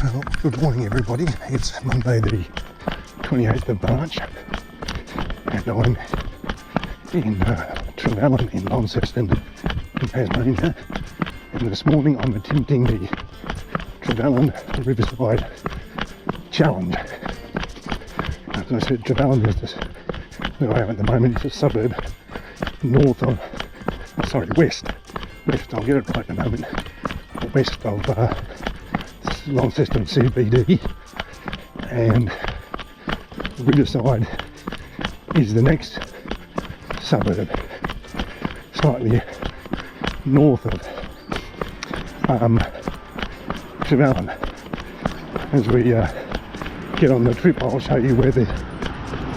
Well, good morning everybody. It's Monday the 28th of March and I'm in Trevallyn in Launceston in Tasmania, and this morning I'm attempting the Trevallyn Riverside Challenge. As I said, Trevallyn is this, where I am at the moment. It's a suburb west, I'll get it right in a moment, west of Launceston CBD, and Riverside is the next suburb, slightly north of Trevallyn. As we get on the trip, I'll show you where the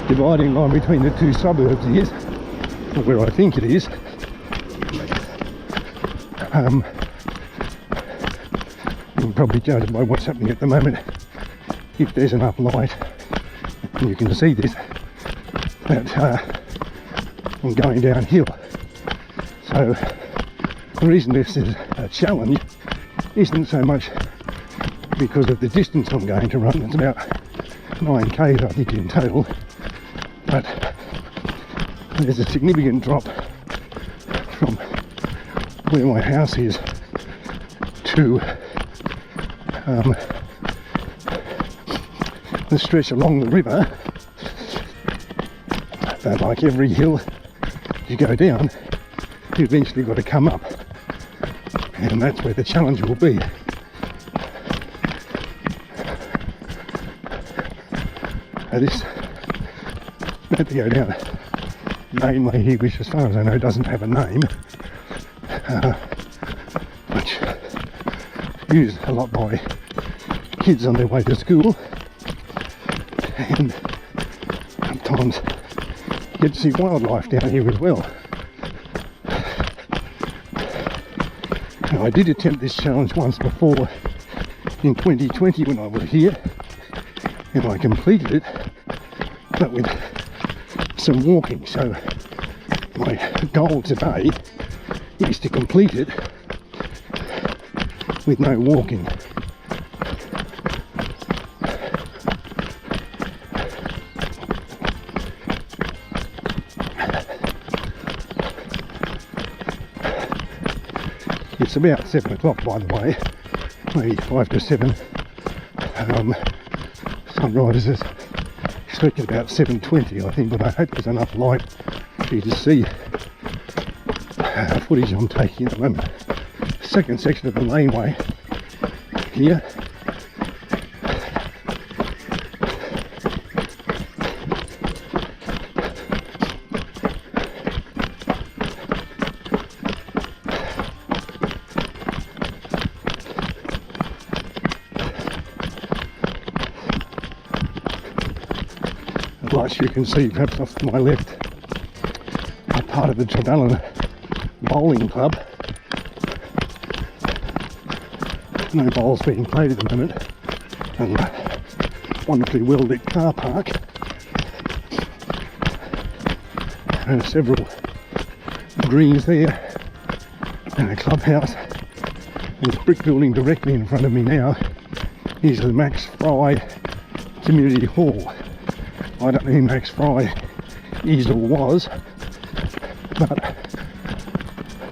dividing line between the two suburbs is, or where I think it is. You can probably judge by what's happening at the moment. If there's enough light, and you can see this, that I'm going downhill. So the reason this is a challenge isn't so much because of the distance I'm going to run. It's about 9k I think in total, but there's a significant drop from where my house is to the stretch along the river. But like every hill you go down, you eventually got to come up, and that's where the challenge will be. This had to go down main way here, which as far as I know doesn't have a name, which is used a lot by kids on their way to school, and sometimes you get to see wildlife down here as well. Now, I did attempt this challenge once before in 2020 when I was here, and I completed it, but with some walking. So my goal today is to complete it with no walking. It's about 7 o'clock, by the way, maybe 5 to 7. Sunrise is expected about 7:20, I think, but I hope there's enough light for you to see footage I'm taking at the moment. Second section of the laneway here. Lights you can see perhaps off to my left are part of the Trevallyn bowling club. No bowls being played at the moment, and a wonderfully well lit car park, and several greens there, and a clubhouse. There's a brick building directly in front of me now is the Max Fry Community Hall. I don't know who Max Fry is or was, but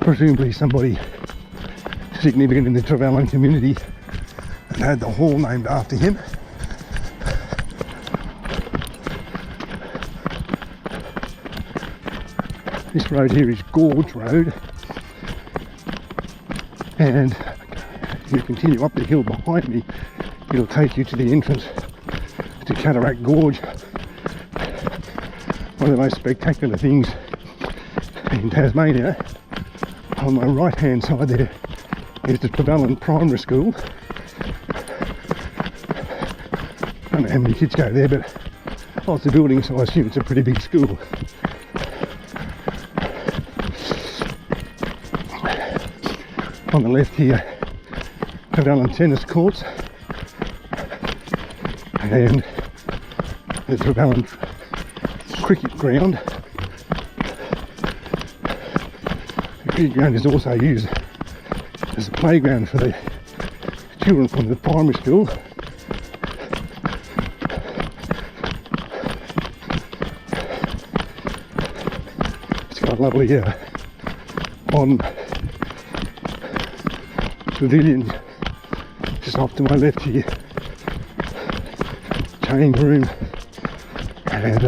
presumably somebody significant in the Trevallyn community and had the hall named after him. This road here is Gorge Road, and if you continue up the hill behind me, it'll take you to the entrance to Cataract Gorge, one of the most spectacular things in Tasmania. On my right hand side there is the Trevallyn Primary School. I don't know how many kids go there, but lots of buildings, so I assume it's a pretty big school. On the left here, Trevallyn tennis courts, and the Trevallyn cricket ground. The cricket ground is also used as a playground for the children from the primary school, lovely on Trevallyn, just off to my left here, change room, and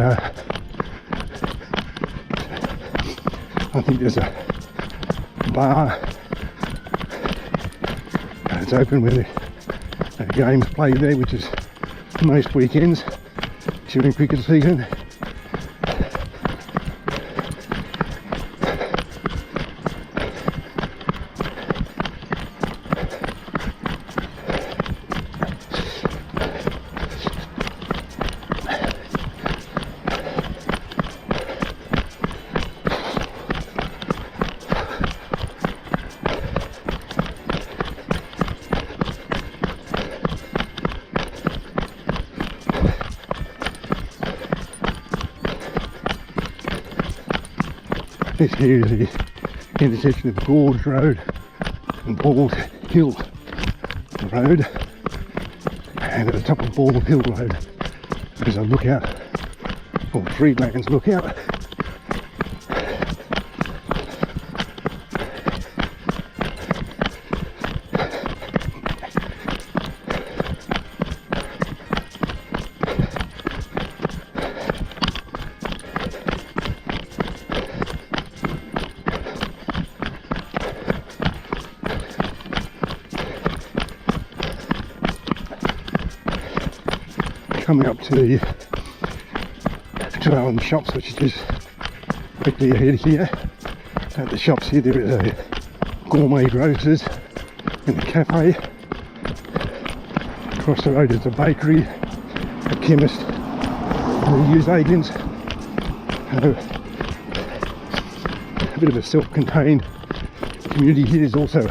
I think there's a bar, and it's open with games played there, which is most weekends during cricket season. This here is the intersection of Gorge Road and Bald Hill Road, and at the top of Bald Hill Road there's a lookout, or Freelands lookout. Coming up to the Trevallyn shops, which is just quickly ahead here. At the shops here there is a gourmet grocers and a cafe. Across the road is a bakery, a chemist, and news agents. A bit of a self-contained community here. Is also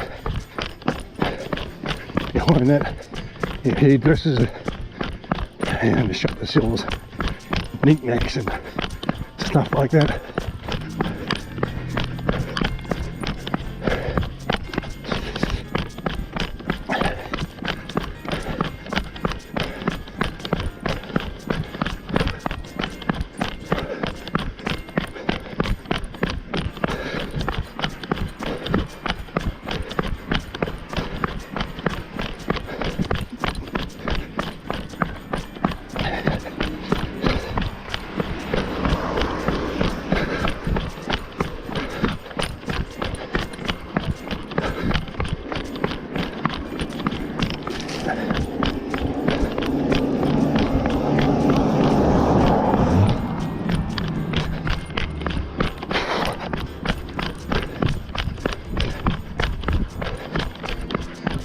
behind that hairdressers and a shop that sells knickknacks and stuff like that.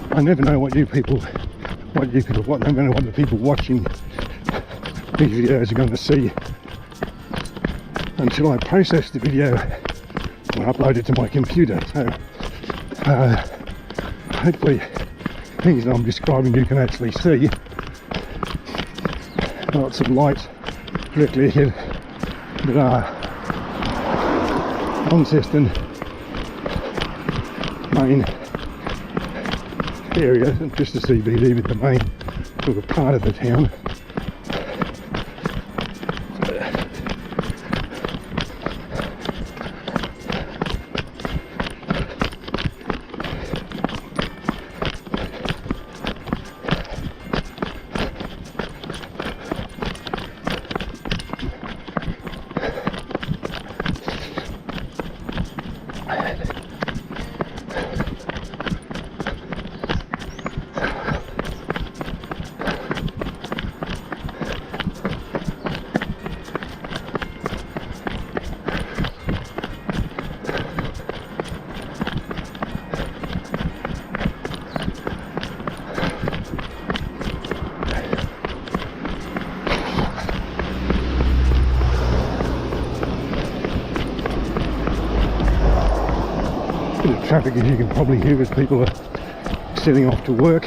I never know what the people watching these videos are going to see until I process the video and upload it to my computer. So hopefully things that I'm describing you can actually see. Lots of lights directly ahead that are Launceston main area, just the CBD, with the main sort of part of the town. Traffic, as you can probably hear, as people are setting off to work.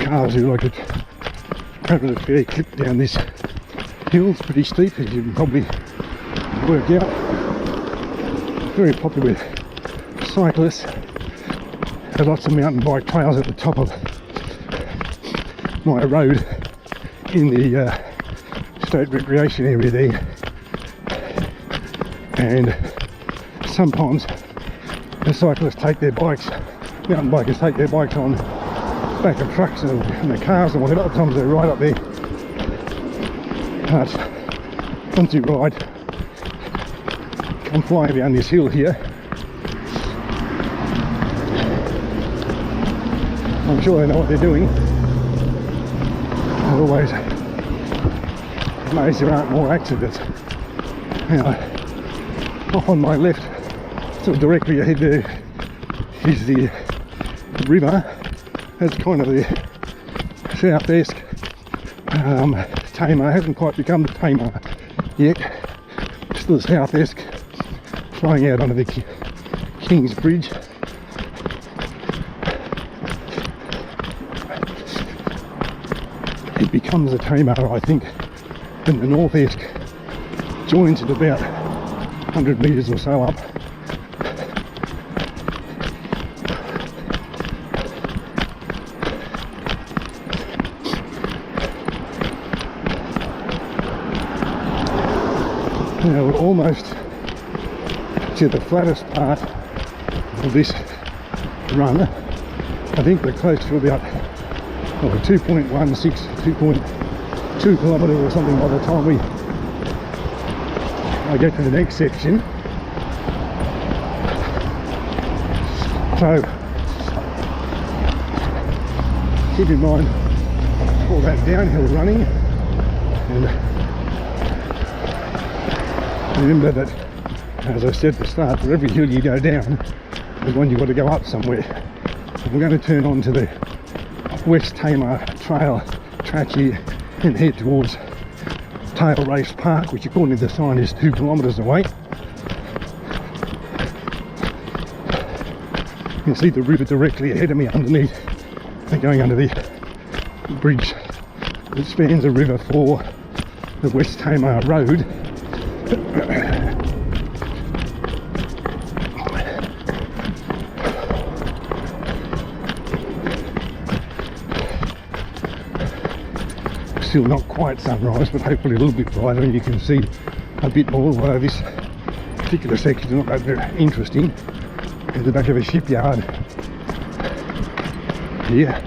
cars who like to travel a fair clip down this hill. It's pretty steep, as you can probably work out. Very popular with cyclists. There's lots of mountain bike trails at the top of my road in the state recreation area there, and sometimes the cyclists take their bikes, mountain bikers take their bikes on back of trucks and the cars and whatever. Sometimes they're right up there. But once you ride, come flying down this hill here, I'm sure they know what they're doing. As always, amazed there aren't more accidents. Now, off on my left, sort of directly ahead there, is the river. That's kind of the south-esque Tamar. Hasn't quite become the Tamar yet. Still the south-esque, flowing out onto the King's Bridge. It becomes a Tamar, I think, when the north-esque joins at about 100 metres or so up. Now we're almost to the flattest part of this run. I think we're close to about 2.16, 2.2 kilometres or something by the time I get to the next section. So keep in mind all that downhill running, and remember that, as I said at the start, for every hill you go down, there's one you've got to go up somewhere. And we're going to turn on to the West Tamar Trail track here and head towards Tail Race Park, which according to the sign is 2 kilometres away. You can see the river directly ahead of me underneath. They're going under the bridge that spans the river for the West Tamar Road. Still not quite sunrise, but hopefully a little bit brighter, and you can see a bit more. Although this particular section is not that very interesting. There's the back of a shipyard here.